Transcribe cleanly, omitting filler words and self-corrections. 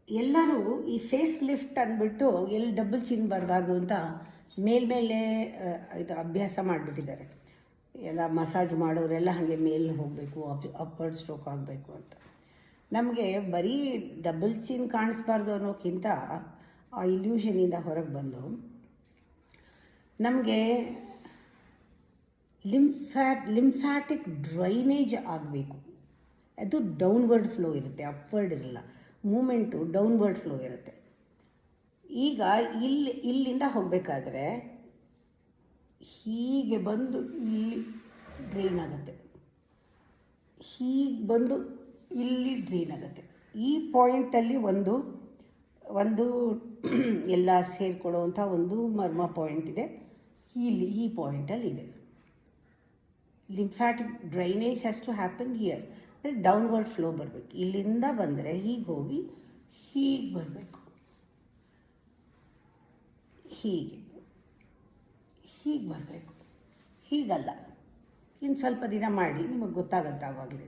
ಎಲ್ಲರೂ ಈ face lift ಅಂದ್ಬಿಟ್ಟು ಎಲ್ಲಿ ಡಬಲ್ ಚಿನ್ ಬರಬಾರ್ದು ಅಂತ ಮೇಲ್ಮೇಲೆ ಇದು ಅಭ್ಯಾಸ ಮಾಡಿಬಿಟ್ಟಿದ್ದಾರೆ. ಎಲ್ಲ ಮಸಾಜ್ ಮಾಡೋರೆಲ್ಲ ಹಾಗೆ ಮೇಲೆ ಹೋಗಬೇಕು, ಅಪ್ವರ್ಡ್ ಸ್ಟ್ರೋಕ್ ಆಗಬೇಕು ಅಂತ. ನಮಗೆ ಬರೀ ಡಬಲ್ ಚಿನ್ ಕಾಣಿಸ್ಬಾರ್ದು ಅನ್ನೋಕ್ಕಿಂತ ಆ ಇಲ್ಯೂಷನಿಂದ ಹೊರಗೆ ಬಂದು ನಮಗೆ ಲಿಂಫ್ಯಾಟಿಕ್ ಡ್ರೈನೇಜ್ ಆಗಬೇಕು. ಅದು ಡೌನ್ವರ್ಡ್ ಫ್ಲೋ ಇರುತ್ತೆ, ಅಪ್ವರ್ಡ್ ಇರಲ್ಲ. ಮೂಮೆಂಟು ಡೌನ್ವರ್ಡ್ ಫ್ಲೋ ಇರುತ್ತೆ. ಈಗ ಇಲ್ಲಿಂದ ಹೋಗಬೇಕಾದ್ರೆ ಹೀಗೆ ಬಂದು ಇಲ್ಲಿ ಡ್ರೈನ್ ಆಗುತ್ತೆ, ಹೀಗೆ ಬಂದು ಇಲ್ಲಿ ಡ್ರೈನ್ ಆಗುತ್ತೆ. ಈ ಪಾಯಿಂಟಲ್ಲಿ ಒಂದು ಎಲ್ಲ ಸೇರಿಕೊಳ್ಳುವಂಥ ಒಂದು ಮರ್ಮ ಪಾಯಿಂಟ್ ಇದೆ. ಇಲ್ಲಿ ಈ ಪಾಯಿಂಟಲ್ಲಿ ಇದೆ. Lymphatic drainage has to happen here. ಅಂದರೆ ಡೌನ್ವರ್ಡ್ ಫ್ಲೋ ಬರಬೇಕು. ಇಲ್ಲಿಂದ ಬಂದರೆ ಹೀಗೆ ಹೋಗಿ ಹೀಗೆ ಬರಬೇಕು, ಹೀಗೆ ಬರಬೇಕು. ಹೀಗಲ್ಲ. ಇನ್ನು ಸ್ವಲ್ಪ ದಿನ ಮಾಡಿ ನಿಮಗೆ ಗೊತ್ತಾಗುತ್ತೆ ಆವಾಗಲೇ.